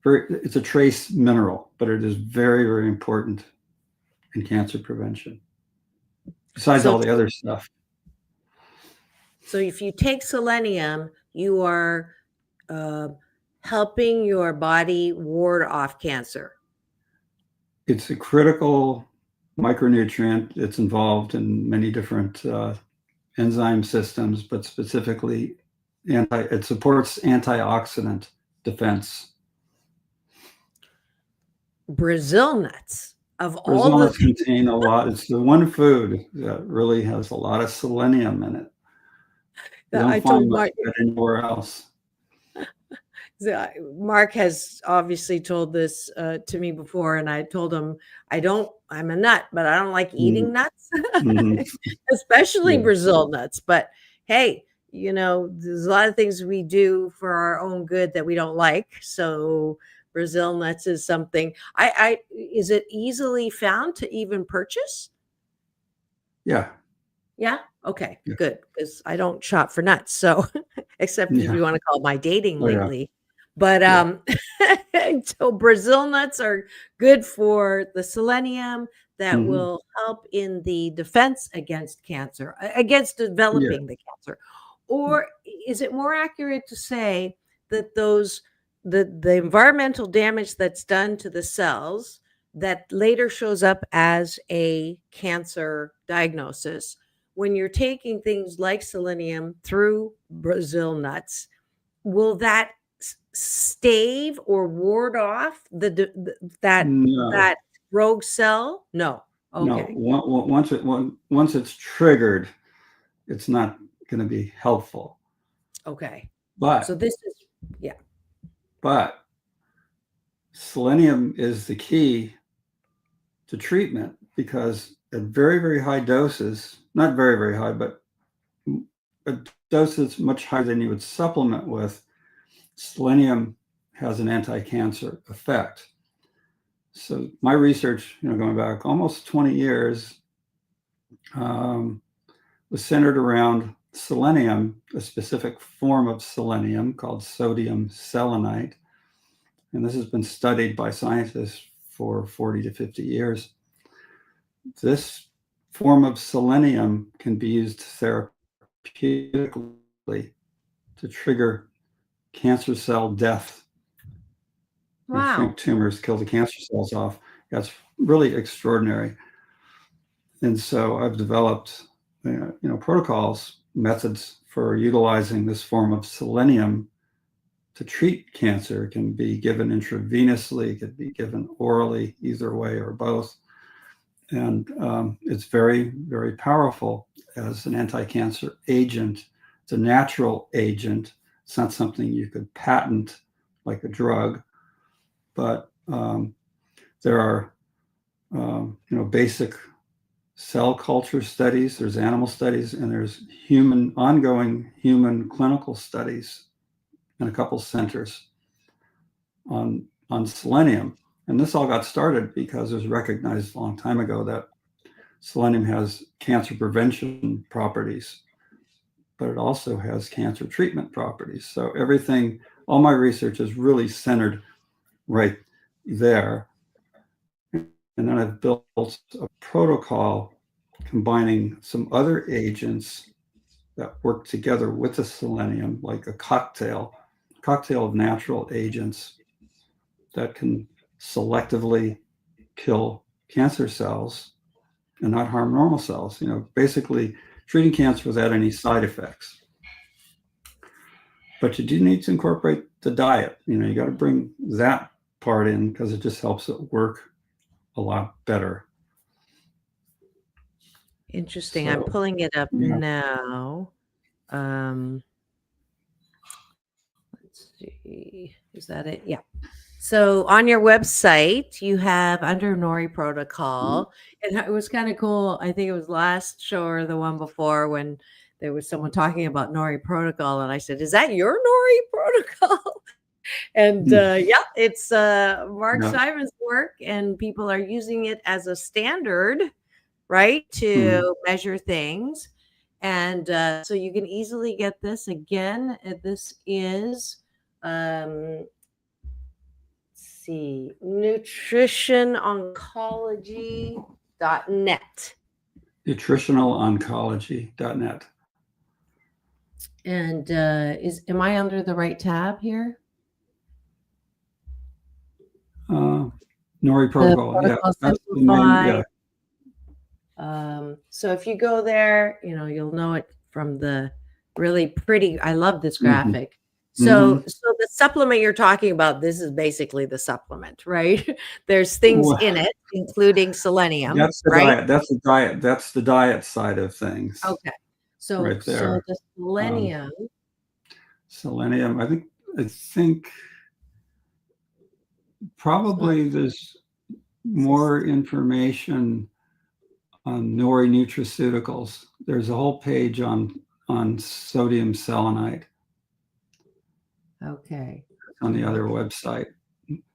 [SPEAKER 4] It's a trace mineral, but it is very, very important in cancer prevention, besides all the other stuff.
[SPEAKER 5] So if you take selenium, you are helping your body ward off cancer.
[SPEAKER 4] It's a critical micronutrient. It's involved in many different enzyme systems, but specifically it supports antioxidant defense.
[SPEAKER 5] Brazil nuts
[SPEAKER 4] Brazil nuts contain a lot. It's the one food that really has a lot of selenium in it. You don't find much of it anywhere else.
[SPEAKER 5] Mark has obviously told this to me before, and I told him I'm a nut, but I don't like eating nuts, especially Brazil nuts. But hey, there's a lot of things we do for our own good that we don't like. So Brazil nuts is something. Is it easily found to even purchase?
[SPEAKER 4] Yeah.
[SPEAKER 5] Yeah. Okay.
[SPEAKER 4] Yeah.
[SPEAKER 5] Good. Because I don't shop for nuts. So, except if you want to call it my dating lately. But so Brazil nuts are good for the selenium that will help in the defense against cancer, against developing the cancer. Or is it more accurate to say that the environmental damage that's done to the cells that later shows up as a cancer diagnosis, when you're taking things like selenium through Brazil nuts, will that stave or ward off that rogue cell? No. Okay.
[SPEAKER 4] No. Once it's triggered, it's not going to be helpful.
[SPEAKER 5] Okay.
[SPEAKER 4] But
[SPEAKER 5] so this is
[SPEAKER 4] But selenium is the key to treatment, because at very, very high doses, not very, very high, but a dose that's much higher than you would supplement with, selenium has an anti-cancer effect. So my research, going back almost 20 years, was centered around selenium, a specific form of selenium called sodium selenite. And this has been studied by scientists for 40 to 50 years. This form of selenium can be used therapeutically to trigger cancer cell death.
[SPEAKER 5] wow.
[SPEAKER 4] Shrink tumors, kill the cancer cells off. That's really extraordinary. And so I've developed, protocols, methods for utilizing this form of selenium to treat cancer. It can be given intravenously, it could be given orally, either way or both. And it's very, very powerful as an anti-cancer agent. It's a natural agent. It's not something you could patent like a drug, but there are, basic cell culture studies, there's animal studies, and there's ongoing human clinical studies in a couple centers on selenium. And this all got started because it was recognized a long time ago that selenium has cancer prevention properties, but it also has cancer treatment properties. So all my research is really centered right there. And then I've built a protocol combining some other agents that work together with the selenium, like a cocktail of natural agents that can selectively kill cancer cells and not harm normal cells. Basically treating cancer without any side effects. But you do need to incorporate the diet. You got to bring that part in, because it just helps it work a lot better.
[SPEAKER 5] Interesting. I'm pulling it up now. Let's see. Is that it? Yeah. So on your website, you have under NORI protocol, and it was kind of cool. I think it was last show or the one before when there was someone talking about NORI protocol, and I said, "Is that your NORI protocol?" And it's Mark Simon's work, and people are using it as a standard, right, to measure things. And so you can easily get this. Again, this is nutritiononcology.net.
[SPEAKER 4] Nutritionaloncology.net.
[SPEAKER 5] And am I under the right tab here?
[SPEAKER 4] NORI protocol.
[SPEAKER 5] Protocol
[SPEAKER 4] That's the main,
[SPEAKER 5] so if you go there, you'll know it from the really pretty. I love this graphic. So the supplement you're talking about, this is basically the supplement, right? There's things in it, including selenium.
[SPEAKER 4] That's the diet. That's the diet. That's the diet side of things.
[SPEAKER 5] Okay. So
[SPEAKER 4] right there.
[SPEAKER 5] So the selenium.
[SPEAKER 4] Selenium. I think probably there's more information on NORI Nutraceuticals. There's a whole page on sodium selenite.
[SPEAKER 5] Okay.
[SPEAKER 4] On the other website.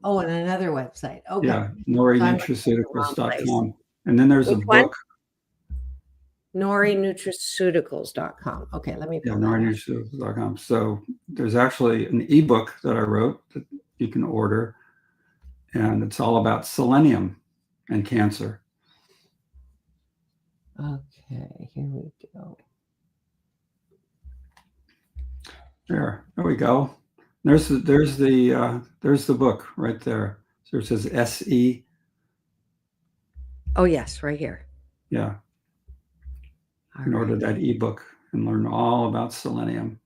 [SPEAKER 5] Oh, and another website. Okay.
[SPEAKER 4] Yeah, NORI
[SPEAKER 5] So I'm looking at the wrong place.
[SPEAKER 4] Nutraceuticals.com. And then there's a
[SPEAKER 5] Which one?
[SPEAKER 4] book.
[SPEAKER 5] NORI Nutraceuticals.com. Okay, let me
[SPEAKER 4] Yeah,
[SPEAKER 5] pull that up.
[SPEAKER 4] NORINutraceuticals.com. So there's actually an ebook that I wrote that you can order, and it's all about selenium and cancer.
[SPEAKER 5] Okay, here we go.
[SPEAKER 4] There we go. There's the book right there. So it says SE.
[SPEAKER 5] Oh yes, right here.
[SPEAKER 4] Yeah.
[SPEAKER 5] All
[SPEAKER 4] You can order
[SPEAKER 5] right.
[SPEAKER 4] that ebook and learn all about selenium.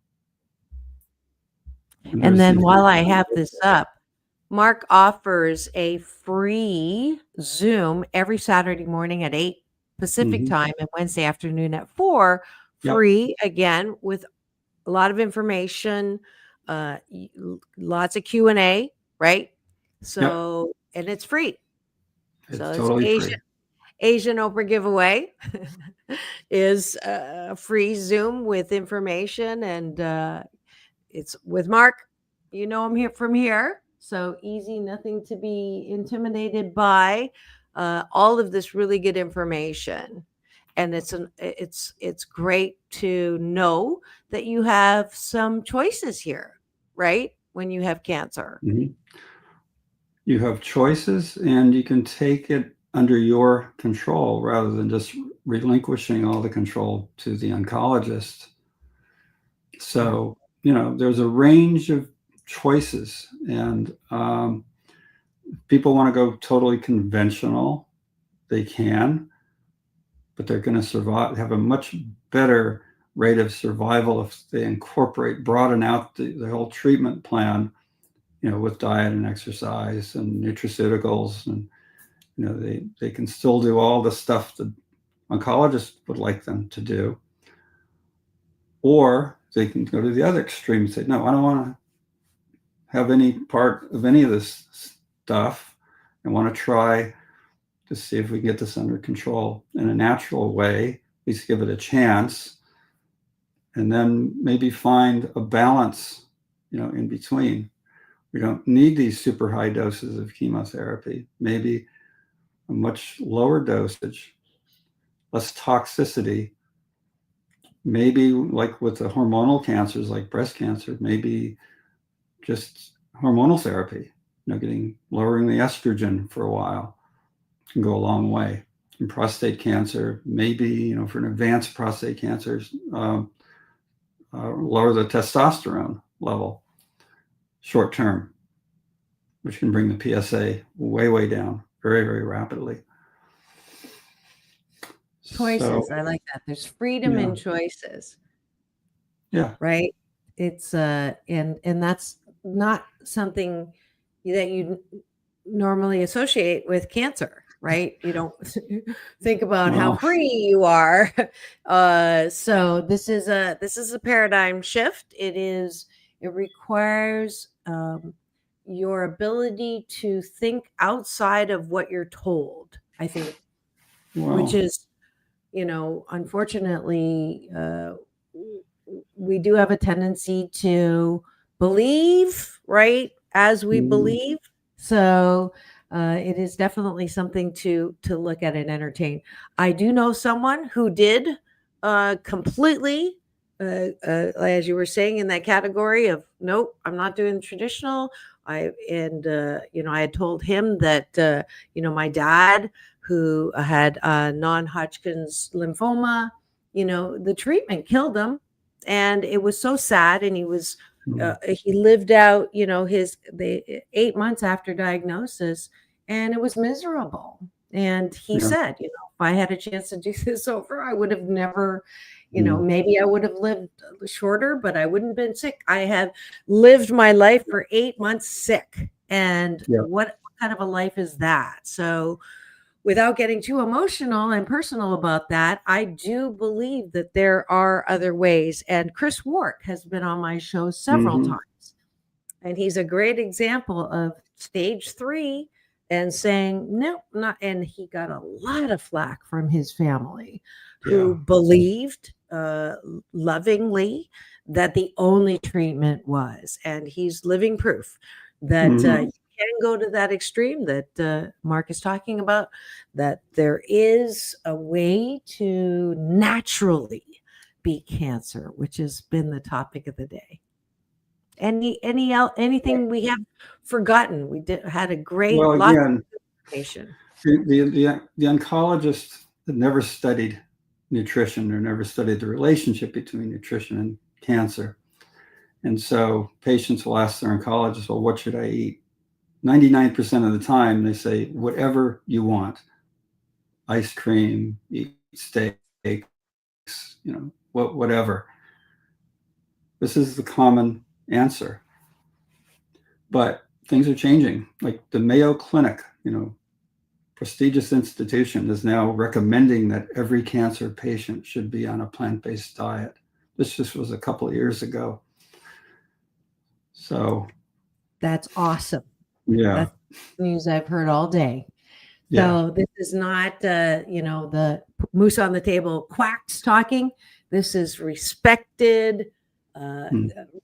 [SPEAKER 5] And then while I have this up, Mark offers a free Zoom every Saturday morning at 8 Pacific time and Wednesday afternoon at 4, free again, with a lot of information, lots of Q&A, right? So, and it's free.
[SPEAKER 4] It's
[SPEAKER 5] so
[SPEAKER 4] totally
[SPEAKER 5] it's
[SPEAKER 4] free.
[SPEAKER 5] Asian Oprah giveaway is a free Zoom with information, and it's with Mark. You know him here from here, so easy, nothing to be intimidated by. All of this really good information, and it's great to know that you have some choices here, right? When you have cancer,
[SPEAKER 4] you have choices, and you can take it under your control rather than just relinquishing all the control to the oncologist. So, there's a range of choices, and people want to go totally conventional. They can, but they're going to have a much better rate of survival if they broaden out the whole treatment plan, with diet and exercise and nutraceuticals, and they can still do all the stuff that oncologists would like them to do. Or they can go to the other extreme and say, no, I don't want to have any part of any of this stuff. I want to try to see if we can get this under control in a natural way, at least give it a chance, and then maybe find a balance, in between. We don't need these super high doses of chemotherapy. Maybe a much lower dosage, less toxicity. Maybe like with the hormonal cancers like breast cancer, maybe just hormonal therapy, lowering the estrogen for a while can go a long way. In prostate cancer, maybe, for an advanced prostate cancer, lower the testosterone level short term, which can bring the PSA way, way down very, very rapidly.
[SPEAKER 5] choices. I like that. There's freedom in choices.
[SPEAKER 4] Yeah.
[SPEAKER 5] Right. It's and that's not something that you normally associate with cancer, right? You don't think about how free you are. So this is a paradigm shift. It requires your ability to think outside of what you're told, I think, which is, unfortunately, we do have a tendency to believe, right, as we believe. So it is definitely something to look at and entertain. I do know someone who did completely, as you were saying, in that category of, nope, I'm not doing traditional. I had told him that, my dad, who had non-Hodgkin's lymphoma, the treatment killed him. And it was so sad. And he was, he lived out, the 8 months after diagnosis, and it was miserable. And he said, if I had a chance to do this over, I would have never, maybe I would have lived shorter, but I wouldn't have been sick. I have lived my life for 8 months sick. And what kind of a life is that? So, without getting too emotional and personal about that, I do believe that there are other ways. And Chris Wark has been on my show several times. And he's a great example of stage 3 and saying, no, not. And he got a lot of flack from his family who believed lovingly that the only treatment was. And he's living proof that you can go to that extreme that Mark is talking about, that there is a way to naturally beat cancer, which has been the topic of the day. Anything we have forgotten? We had a great
[SPEAKER 4] Well,
[SPEAKER 5] lot
[SPEAKER 4] again,
[SPEAKER 5] of information.
[SPEAKER 4] the oncologist that never studied nutrition or never studied the relationship between nutrition and cancer. And so patients will ask their oncologist, well, what should I eat? 99% of the time they say, whatever you want. Ice cream, eat steaks, whatever. This is the common answer. But things are changing. Like the Mayo Clinic, prestigious institution, is now recommending that every cancer patient should be on a plant-based diet. This just was a couple of years ago. So
[SPEAKER 5] that's awesome.
[SPEAKER 4] Yeah.
[SPEAKER 5] That's news I've heard all day.
[SPEAKER 4] Yeah.
[SPEAKER 5] So this is not, the moose on the table quacks talking. This is respected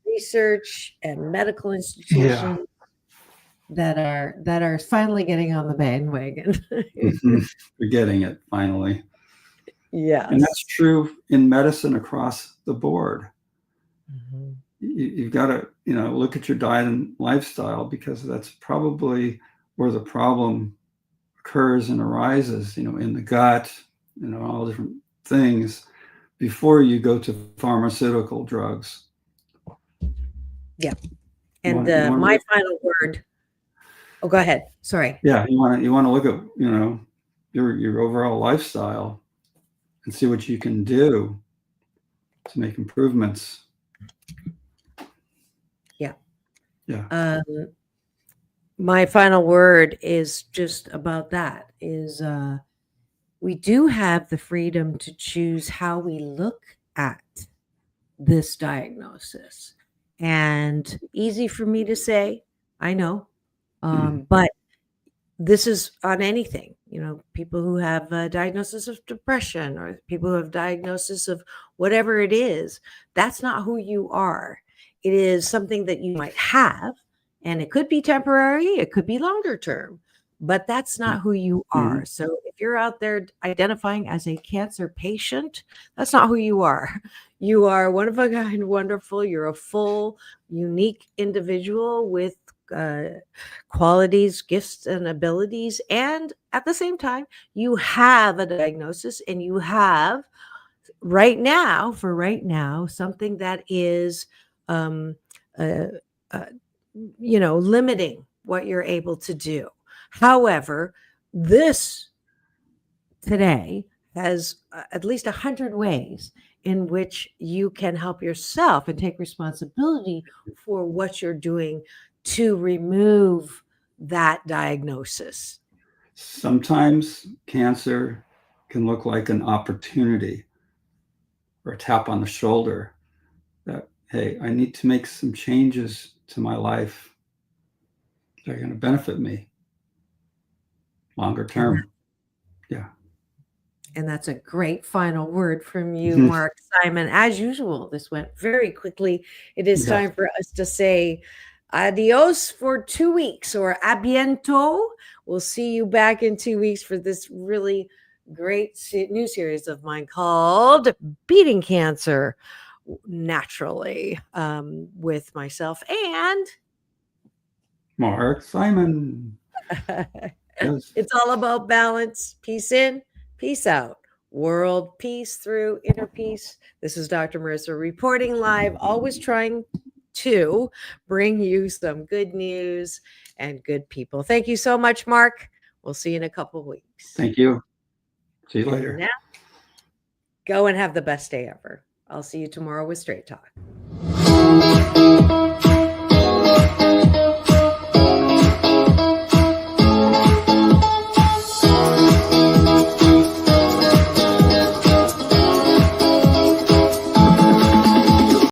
[SPEAKER 5] research and medical institutions that are finally getting on the bandwagon.
[SPEAKER 4] We're getting it finally.
[SPEAKER 5] Yeah.
[SPEAKER 4] And that's true in medicine across the board.
[SPEAKER 5] Mm-hmm.
[SPEAKER 4] You've got to, look at your diet and lifestyle, because that's probably where the problem occurs and arises, in the gut, all different things before you go to pharmaceutical drugs.
[SPEAKER 5] Yeah. And my final word. Oh, go ahead. Sorry.
[SPEAKER 4] Yeah. You want to look at, your overall lifestyle and see what you can do to make improvements.
[SPEAKER 5] Yeah.
[SPEAKER 4] Yeah.
[SPEAKER 5] My final word is just about that, is we do have the freedom to choose how we look at this diagnosis. And easy for me to say, I know, but this is on anything, people who have a diagnosis of depression, or people who have diagnosis of whatever it is. That's not who you are. It is something that you might have, and it could be temporary, it could be longer term, but that's not who you are. So if you're out there identifying as a cancer patient, that's not who you are. You are one of a kind, wonderful. You're a full, unique individual with qualities, gifts, and abilities. And at the same time, you have a diagnosis, and you have right now, something that is limiting what you're able to do. However, this today has at least 100 ways in which you can help yourself and take responsibility for what you're doing to remove that diagnosis.
[SPEAKER 4] Sometimes cancer can look like an opportunity or a tap on the shoulder that, hey, I need to make some changes to my life that are going to benefit me longer term. Yeah.
[SPEAKER 5] And that's a great final word from you, Mark Simon. As usual, this went very quickly. It is time for us to say adios for 2 weeks, or a bientôt. We'll see you back in 2 weeks for this really great new series of mine called Beating Cancer Naturally, with myself and
[SPEAKER 4] Mark Simon. Yes.
[SPEAKER 5] It's all about balance. Peace in, peace out. World peace through inner peace. This is Dr. Marissa reporting live, always trying to bring you some good news and good people. Thank you so much, Mark. We'll see you in a couple weeks.
[SPEAKER 4] Thank you. See you later.
[SPEAKER 5] Now, go and have the best day ever. I'll see you tomorrow with Straight Talk.